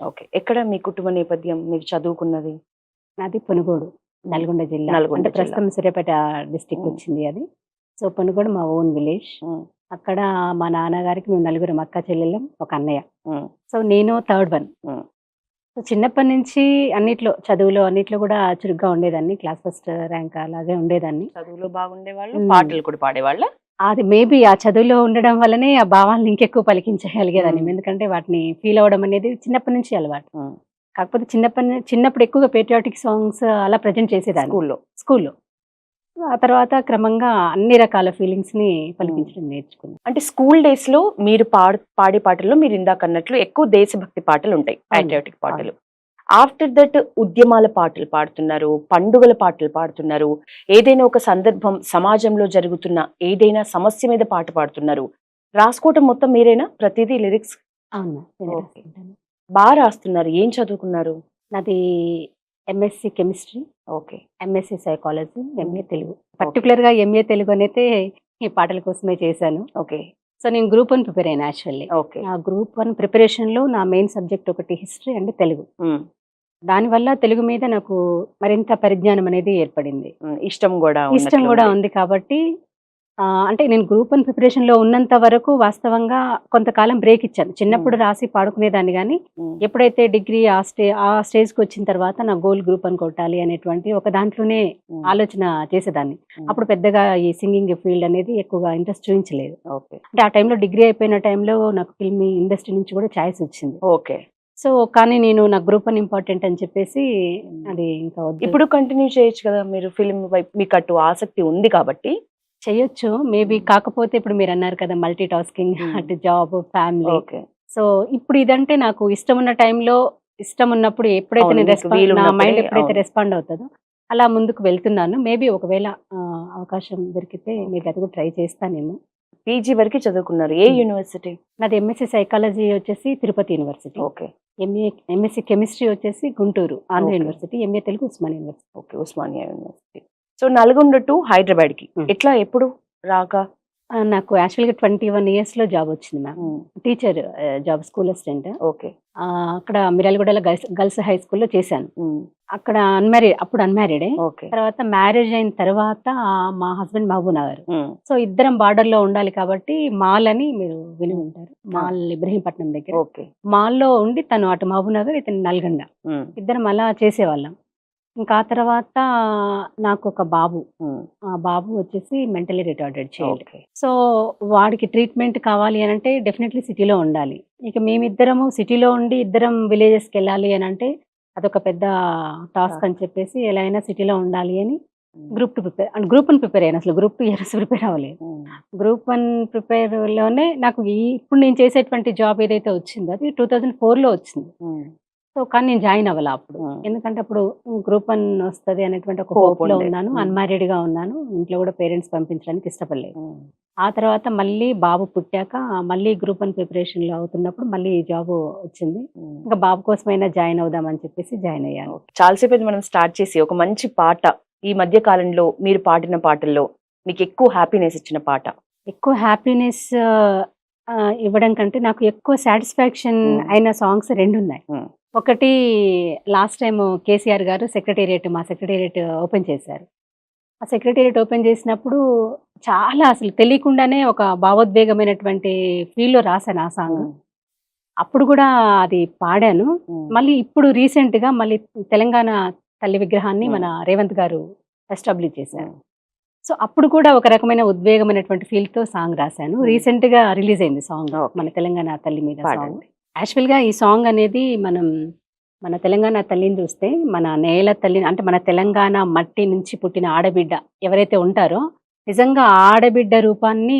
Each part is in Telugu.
ఓకే. ఎక్కడ మీ కుటుంబ నేపథ్యం? మీరు చదువుకున్నది? నాది పునుగోడు, నల్గొండ జిల్లా. నల్గొండ అంటే జిల్లా. ప్రస్తుతం సూర్యాపేట డిస్ట్రిక్ట్ హ్మ్. వచ్చింది అది. సో, పునుగోడు మా ఓన్ విలేజ్. హ్మ్. అక్కడ మా నాన్నగారికి మేము నలుగురం అక్క చెల్లెళ్ళం, ఒక అన్నయ్య. హ్మ్. సో, నేను థర్డ్ వన్. హ్మ్. సో, చిన్నప్పటి నుంచి అన్నిట్లో చదువులో అన్నిట్లో కూడా చురుగ్గా ఉండేదాన్ని. క్లాస్ ఫస్ట్ ర్యాంక్ అలాగే ఉండేదాన్ని. చదువులో బాగుండేవాళ్ళు, హ్మ్. పాటలు కూడా పాడేవాళ్ళా? అది మేబీ ఆ చదువులో ఉండడం వల్లనే ఆ భావాలను ఇంకెక్కువ పలికించగలిగేదాన్ని. హ్మ్. ఎందుకంటే వాటిని ఫీల్ అవ్వడం అనేది చిన్నప్పటి నుంచి అలవాటు. హ్మ్. కాకపోతే చిన్నప్పుడు ఎక్కువగా పేట్రియాటిక్ సాంగ్స్ అలా ప్రెజెంట్ చేసేదాన్ని స్కూల్లో. స్కూల్‌లో. ఆ తర్వాత క్రమంగా అన్ని రకాల ఫీలింగ్స్‌ని పలికించడం నేర్చుకున్నా. అంటే స్కూల్ డేస్‌లో మీరు పాడే పాటల్లో మీరు ఇందాకన్నట్లు ఎక్కువ దేశభక్తి పాటలుంటాయి. అవును. పాట్రియాటిక్ పాటలు. ఆఫ్టర్ దట్ ఉద్యమాల పాటలు పాడుతున్నారు, పండుగల పాటలు పాడుతున్నారు, ఏదైనా ఒక సందర్భం సమాజంలో జరుగుతున్న ఏదైనా సమస్య మీద పాట పాడుతున్నారు. రాసుకోవటం మొత్తం మీరేనా ప్రతీదీ లిరిక్స్? అవును. నేనే ఓకే. రాసుకుంటాను. రాస్తున్నారు. ఏం చదువుకున్నారు? నాది MSc chemistry, okay. MSc psychology, MA హ్మ్. తెలుగు. ఓకే. పర్టిక్యులర్‌గా ఎంఏ తెలుగు అనైతే ఈ పాటల కోసమే చేశాను. ఓకే. సో, నేను గ్రూప్ 1 ప్రిపేర్ అయ్యాను యాక్చువల్లీ. ఓకే. ఆ గ్రూప్ 1 ప్రిపరేషన్‌లో నా మెయిన్ సబ్జెక్ట్ ఒకటి హిస్టరీ అండ్ తెలుగు. హ్మ్. దానివల్ల తెలుగు మీద నాకు మరింత పరిజ్ఞానం అనేది ఏర్పడింది. హ్మ్. ఇష్టం గూడా ఇష్టం గూడా ఉన్నట్లుంది. ఉంది కాబట్టి అంటే నేను గ్రూప్ 1 ప్రిపరేషన్‌లో ఉన్నంత వరకు వాస్తవంగా కొంతకాలం బ్రేక్ ఇచ్చాను. చిన్నప్పుడు రాసి పాడుకునేదాన్ని గానీ, హ్మ్. ఎప్పుడైతే డిగ్రీ ఆ స్టేజ్‌కొచ్చిన తర్వాత నా గోల్ గ్రూప్ 1 కొట్టాలి అనేటువంటి ఒక దాంట్లోనే హ్మ్. ఆలోచన చేసేదాన్ని. హ్మ్. అప్పుడు పెద్దగా ఈ సింగింగ్ ఫీల్డ్ అనేది ఎక్కువగా ఇంట్రెస్ట్ చూయించలేదు. ఓకే. అంటే ఆ టైంలో డిగ్రీ అయిపోయిన టైంలో నాకు ఫిల్మ్ ఇండస్ట్రీ నుంచి కూడా ఛాయిస్ వచ్చింది. ఓకే. సో, కానీ నేను నాకు గ్రూప్ 1 ఇంపార్టెంట్ అని చెప్పేసి అది ఇంకా వద్దు. ఇప్పుడు కంటిన్యూ చేయొచ్చు కదా! మీరు ఫిల్మ్ వైపు మీకటు ఆసక్తి ఉంది కాబట్టి. చెయ్యొచ్చు. మేబీ కాకపోతే ఇప్పుడు మీరన్నారు కదా! మల్టీ టాస్కింగ్ హ్మ్. అటు జాబ్, ఫ్యామిలీ. ఓకే. సో, ఇప్పుడు ఇదంటే నాకు ఇష్టమున్న టైంలో, ఇష్టమున్నప్పుడు ఎప్పుడైతే అవును. నేను మీకు నా వీలున్నప్పుడే మైండ్ ఎప్పుడైతే అవును. రెస్పాండ్ అవుతదో, అలా ముందుకు వెళ్తున్నాను. మేబీ ఒకవేళ అవకాశం దొరికితే మేబీ అది కూడా ట్రై చేస్తానేమో. పీజీ వరకే చదువుకున్నారు. ఏ హ్మ్. యూనివర్సిటీ? నాది ఎంఎస్‌సి సైకాలజీ వచ్చేసి Tirupati university. Okay. MSc chemistry వచ్చేసి Guntur Andhra okay. University. MA Telugu Osmania university. Okay. Osmania university. So, Nalgonda to హైదరాబాద్‌కి హ్మ్. ఎట్లా? ఎప్పుడు రాక? నాకు యాక్చువల్‌గా 21 ఇయర్స్‌లో జాబ్ వచ్చింది మ్యామ్. హ్మ్. Teacher job school assistant. Okay. అక్కడ మిర్యాలగూడలో గర్ల్స్ హై స్కూల్‌లో చేశాను. హ్మ్. అక్కడ అప్పుడు అన్‌మ్యారీడే. ఓకే. తర్వాత మ్యారేజ్ అయిన తర్వాత మా హస్బెండ్ మహబూబ్‌నగర్. హ్మ్. సో, ఇద్దరం బార్డర్‌లో ఉండాలి కాబట్టి మాల్ అని మీరు విని ఉంటారు. ఆ! మాల్ ఇబ్రహీంపట్నం దగ్గర. ఓకే. మాల్‌లో ఉండి తను అటు మహబూబ్‌నగర్, ఇతను నల్గొండ. హ్మ్. ఇద్దరం అలా చేసేవాళ్ళం. ఇంకా ఆ తర్వాత నాకొక బాబు. హ్మ్. ఆ బాబు వచ్చేసి mentally retarded child. Okay. So, వాడికి ట్రీట్మెంట్ కావాలి అనంటే డెఫినైట్‌లీ సిటీలో ఉండాలి. ఇక మేమిద్దరము సిటీలో ఉండి ఇద్దరం విలేజెస్‌కెళ్ళాలి అనంటే అదొక పెద్ద టాస్క్ అని చెప్పేసి ఎలా అయినా సిటీలో ఉండాలి అని హ్మ్. గ్రూప్ 1 ప్రిపేర్ అయ్యాను. అసలు గ్రూప్ 2 ఇయర్స్ ప్రిపేర్ అవ్వలేదు. హ్మ్. గ్రూప్ 1 ప్రిపేర్‌లోనే నాకు ఇప్పుడు నేను చేసేటువంటి జాబ్ ఏదైతే వచ్చిందో అది 2004లో వచ్చింది. హ్మ్. సో, కానీ నేను జాయిన్ అవ్వలా అప్పుడు. హ్మ్. ఎందుకంటే అప్పుడు గ్రూప్ 1 వస్తది అనేటువంటి ఒక హోప్ హోప్‌లో ఉండే. ఉన్నాను. హ్మ్. అన్‌మ్యారీడ్‌గా ఉన్నాను. ఇంట్లో కూడా పేరెంట్స్ పంపించడానికి ఇష్టపడలేదు. హ్మ్. ఆ తర్వాత మళ్ళీ బాబు పుట్టాక మళ్ళీ గ్రూప్ 1 ప్రిపరేషన్‌లో అవుతున్నప్పుడు మళ్ళీ జాబు వచ్చింది. హ్మ్. ఇంకా బాబు కోసమైనా జాయిన్ అవుదాం అని చెప్పేసి జాయిన్ అయ్యాను. ఓకే. చాలా సేపయింది మనం స్టార్ట్ చేసి. ఒక మంచి పాట ఈ మధ్య కాలంలో మీరు పాడిన పాటల్లో మీకెక్కువ హ్యాపీనెస్ ఇచ్చిన పాట? ఎక్కువ హ్యాపీనెస్ ఇవ్వడం కంటే నాకు ఎక్కువ సాటిస్ఫాక్షన్ హ్మ్. అయిన సాంగ్స్ 2 ఉన్నాయి. హ్మ్. ఒకటి లాస్ట్ టైమ్ కేసీఆర్ గారు మా సెక్రటేరియట్ ఓపెన్ చేశారు. ఆ సెక్రటేరియట్ ఓపెన్ చేసినప్పుడు చాలా అసలు తెలియకుండానే ఒక భావోద్వేగమైనటువంటి ఫీల్‌లో రాసాను ఆ సాంగ్. హ్మ్. అప్పుడు గూడా అది పాడాను. హ్మ్. మళ్ళీ ఇప్పుడు రీసెంట్‌గా మళ్ళీ తెలంగాణ తల్లి విగ్రహాన్ని మన హ్మ్. రేవంత్ గారు ఎస్టాబ్లిష్ చేశారు. హ్మ్. సో, అప్పుడు కూడా ఒక రకమైన ఉద్వేగమైనటువంటి ఫీల్‌తో సాంగ్ రాసాను. హ్మ్. రీసెంట్‌గా రిలీజ్ అయింది సాంగ్. ఓకే. మన తెలంగాణ తల్లి మీద సాంగ్. పాడండి. యాక్చువల్‌గా ఈ సాంగ్ అనేది మన తెలంగాణ తల్లిని చూస్తే మన నేల తల్లిని అంటే మన తెలంగాణ మట్టి నుంచి పుట్టిన ఆడబిడ్డ ఎవరైతే ఉంటారో నిజంగా ఆ ఆడబిడ్డ రూపాన్ని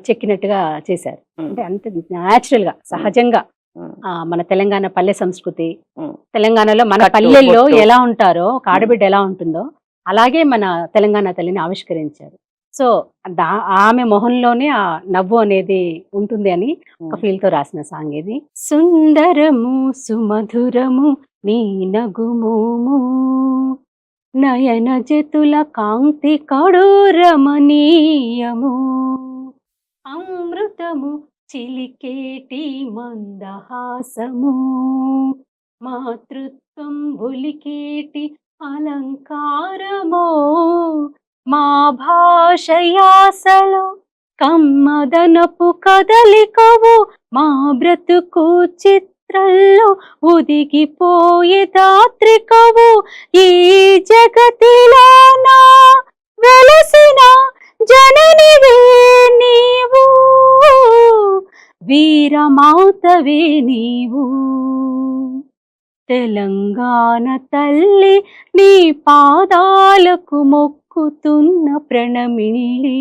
చెక్కినట్టుగా చేశారు. హ్మ్. అంటే అంత న్యాచురల్‌గా హ్మ్. సహజంగా హ్మ్. మన తెలంగాణ పల్లె సంస్కృతి, హ్మ్. తెలంగాణలో మన కట్టు, పల్లెల్లో బొట్టు. ఎలా ఉంటారో, ఒక హ్మ్. ఆడబిడ్డ ఎలా ఉంటుందో, అలాగే మన తెలంగాణ తల్లిని ఆవిష్కరించారు. సో, దా ఆమె మొహంలోనే ఆ నవ్వు అనేది ఉంటుంది అని ఒక హ్మ్. ఫీల్‌తో రాసిన సాంగ్ ఇది. సుందరము సుమధురము నీ నగుమోము నయన జతుల కాంతి కడు రమణీయము అమృతము చిలికేటి మందహాసము, మాతృత్వం ఒలికేటి అలంకారమో, మా భాష యాసలో కమ్మదనపు కదలికవు, మా బ్రతుకు చిత్రంలో ఒదిగిపోయే దాత్రికవు, ఈ జగతిలోన వెలసిన జననివే నీవు, వీరమాతవే నీవు. తెలంగాణ తల్లి నీ పాదాలకు మొక్కుతున్న ప్రణమిల్లి,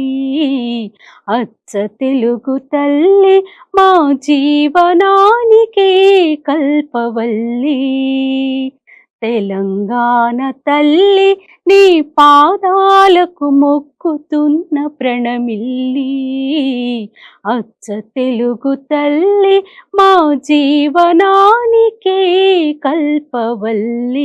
అచ్చ తెలుగు తల్లి మా జీవనానికే కల్పవల్లి. తెలంగాణ తల్లి నీ పాదాలకు మొక్కుతున్న ప్రణమిల్లి, అచ్చ తెలుగు తల్లి మా జీవనానికే కల్పవల్లి.